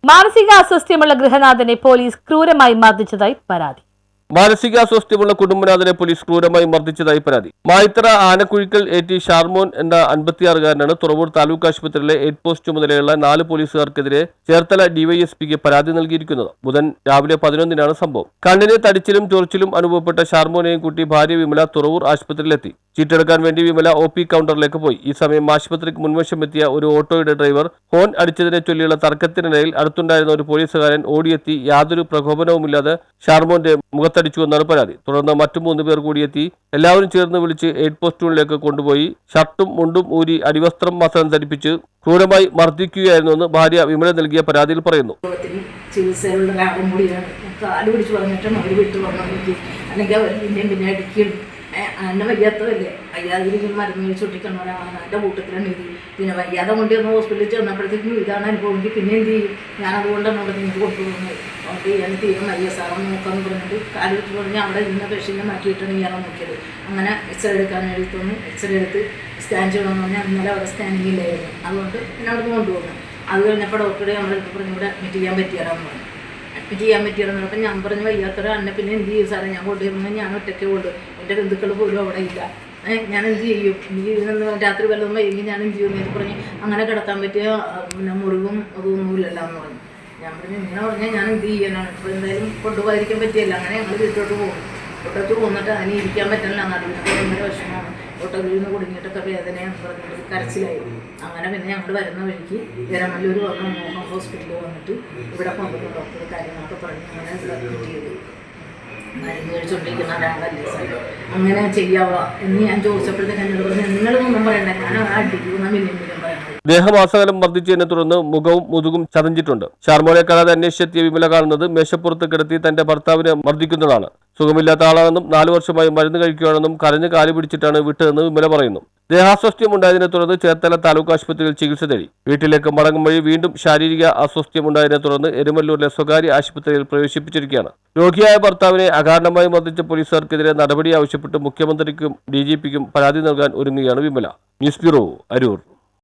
മാനസികാസ്വാസ്ഥ്യമുള്ള ഗൃഹനാഥനെ police ക്രൂരമായി മർദ്ദിച്ചതായി പരാതി. മാനസികാസ്വാസ്ഥ്യമുള്ള കുടുംബനാഥനെ police ക്രൂരമായി മർദ്ദിച്ചതായി പരാതി. മായിത്തറ ആനക്കുഴിക്കൽ AT ഷാർമോൻ എന്ന 56-കാരനാണ് തുറവൂർ താലൂക്ക് ആശുപത്രിയിലെ 8 പോസ്റ്റ് ചുമതലയുള്ള 4 പോലീസുകാർക്കെതിരെ ചേർത്തല DYSPക്ക് പരാതി നൽകിയിരിക്കുന്നത്. ബുധൻ രാവിലെ 11-നാണ് സംഭവം. കണ്ണിന് തടിച്ചിലും ചൊറിച്ചിലും അനുഭവപ്പെട്ട ഷാർമോനെയും കൂട്ടി ഭാര്യ വിമല തുറവൂർ ആശുപത്രിയിലെത്തി. ചീട്ടെടുക്കാൻ വേണ്ടി വിമല OP കൗണ്ടറിലേക്ക് പോയി. ഈ സമയം ആശുപത്രിക്ക് മുൻവശം എത്തിയ ഒരു ഓട്ടോയുടെ ഡ്രൈവർ ഹോൺ അടിച്ചതിനെ ചൊല്ലിയുള്ള തർക്കത്തിനിടയിൽ അടുത്തുണ്ടായിരുന്ന ഒരു പോലീസുകാരൻ ഓടിയെത്തി യാതൊരു പ്രകോപനവുമില്ലാതെ ഷാർമോന്റെ മുഖത്തടിച്ചുവെന്നാണ് പരാതി. തുടർന്ന് മറ്റു 3 പേർ കൂടിയെത്തി എല്ലാവരും ചേർന്ന് വിളിച്ച് 8 പോസ്റ്റുകളിലേക്ക് കൊണ്ടുപോയി ഷർട്ടും മുണ്ടും ഊരി അടിവസ്ത്രം മാത്രം ധരിപ്പിച്ച് ക്രൂരമായി മർദ്ദിക്കുകയായിരുന്നുവെന്ന് ഭാര്യ വിമല നൽകിയ പരാതിയിൽ പറയുന്നു. എന്നെ വയ്യാത്തതല്ലേ, വയ്യാതിരിക്കും മരുന്ന് കഴിച്ചോട്ടിക്കണം പറയാൻ എൻ്റെ കൂട്ടത്തിലാണ് ഇത്. പിന്നെ വയ്യാതെ കൊണ്ട് ഒന്ന് ഹോസ്പിറ്റലിൽ ചെന്നപ്പോഴത്തേക്കും ഇതാണ് അനുഭവമെങ്കിൽ പിന്നെ എന്ത് ചെയ്യും? ഞാനതുകൊണ്ടാണ് അവിടെ നിങ്ങൾക്ക് കൊണ്ടുപോകുന്നത്. അതുകൊണ്ട് ഞാൻ തീരെ വയ്യ സാറൊന്ന് നോക്കാമെന്ന് പറഞ്ഞിട്ട് കാല് വെച്ച് പറഞ്ഞ് അവിടെ ഇരുന്ന പേഷ്യനെ മാറ്റിയിട്ടാണ് ഇയാളെ നോക്കിയത്. അങ്ങനെ എക്സ്റേ എടുക്കാൻ എടുത്തൊന്ന് എക്സ്റേ എടുത്ത് സ്കാൻ ചെയ്യണമെന്ന് പറഞ്ഞാൽ ഇന്നലെ അവിടെ സ്കാനിങ് ഇല്ലായിരുന്നു. അതുകൊണ്ട് പിന്നെ അവിടെ നിന്ന് കൊണ്ടുപോകുന്നു. അത് കഴിഞ്ഞപ്പോൾ ഡോക്ടറെ നമ്മളെടുത്ത് പറഞ്ഞ് ഇവിടെ അഡ്മിറ്റ് ചെയ്യാൻ പറ്റിയാലെന്ന് പറഞ്ഞു. അഡ്മിറ്റ് ചെയ്യാൻ പറ്റിയാലെന്ന് പറഞ്ഞപ്പോൾ ഞാൻ പറഞ്ഞു വയ്യാത്തൊരു അന്നെ പിന്നെ എന്ത് ചെയ്യും സാറേ, ഞാൻ കൊണ്ടുവരുന്നത് ഞാൻ ഒറ്റയ്ക്ക് കൊണ്ട് എൻ്റെ ബന്ധുക്കൾ പോലും അവിടെ ഇല്ല, ഞാൻ എന്ത് ചെയ്യും? എനിക്ക് ഇതിനൊന്ന് രാത്രി വല്ലതും വൈകി ഞാൻ എന്ത് ചെയ്യുമെന്ന് പറഞ്ഞ് അങ്ങനെ കിടത്താൻ പറ്റിയ പിന്നെ മുറിവും അതൊന്നുമില്ലല്ലോ എന്ന് പറഞ്ഞു. ഞാൻ പറഞ്ഞു ഇങ്ങനെ പറഞ്ഞാൽ ഞാൻ എന്ത് ചെയ്യാനാണ്? ഇപ്പോൾ എന്തായാലും കൊണ്ടുപോകാതിരിക്കാൻ പറ്റിയല്ല. അങ്ങനെ ഞങ്ങൾ വീട്ടിലോട്ട് പോകും. വീട്ടിലോട്ട് പോന്നിട്ട് അതിന് ഇരിക്കാൻ പറ്റില്ല, നടുവിനൊക്കെ ഭയങ്കര വിഷമമാണ്. ഒട്ടൊരുന്ന് കുടുങ്ങിയിട്ടൊക്കെ വേദനയെന്ന് പറഞ്ഞിട്ട് കരച്ചിലായി. അങ്ങനെ പിന്നെ ഞങ്ങൾ വരുന്ന വഴിക്ക് എരമല്ലൂർ വന്ന് മോഹൻ ഹോസ്പിറ്റലിൽ വന്നിട്ട് ഇവിടെ കൊണ്ടുവന്ന ഡോക്ടർ കാര്യങ്ങളൊക്കെ പറഞ്ഞ് അങ്ങനെ അഡ്മിറ്റ് ചെയ്തു. മരുന്ന് കഴിച്ചുകൊണ്ടിരിക്കുന്ന ഒരാളല്ലേ സാർ, അങ്ങനെ ചെയ്യാവോ എന്ന് ഞാൻ ചോദിച്ചപ്പോഴത്തേക്ക് എന്നോട് പറഞ്ഞു നിങ്ങളൊന്നും പറയണ്ട, ഞാൻ അടിക്കുന്ന പിന്നെയും പറയുന്നത്. ദേഹമാസകലം മർദ്ദിച്ചതിനെ തുടർന്ന് മുഖവും മുതുകും ചതഞ്ഞിട്ടുണ്ട്. ഷാർമോനെ കാണാതെ അന്വേഷിച്ചെത്തിയ വിമല കാണുന്നത് മേശപ്പുറത്ത് കിടത്തി തന്റെ ഭർത്താവിനെ മർദ്ദിക്കുന്നതാണ്. സുഖമില്ലാത്ത ആളാണെന്നും 4 വർഷമായി മരുന്ന് കഴിക്കുകയാണെന്നും കരഞ്ഞ് കാല് പിടിച്ചിട്ടാണ് വിട്ടതെന്ന് വിമല പറയുന്നു. ദേഹാസ്വാസ്ഥ്യമുണ്ടായതിനെ തുടർന്ന് ചേർത്തല താലൂക്ക് ആശുപത്രിയിൽ ചികിത്സ തേടി. വീട്ടിലേക്ക് മടങ്ങും വഴി വീണ്ടും ശാരീരിക അസ്വസ്ഥ്യമുണ്ടായതിനെ തുടർന്ന് എരുമല്ലൂരിലെ സ്വകാര്യ ആശുപത്രിയിൽ പ്രവേശിപ്പിച്ചിരിക്കുകയാണ്. രോഗിയായ ഭർത്താവിനെ അകാരണമായി മർദ്ദിച്ച പോലീസുകാർക്കെതിരെ നടപടി ആവശ്യപ്പെട്ട് മുഖ്യമന്ത്രിക്കും DGPക്കും പരാതി നൽകാൻ ഒരുങ്ങുകയാണ് വിമല. News bureau, Aroor.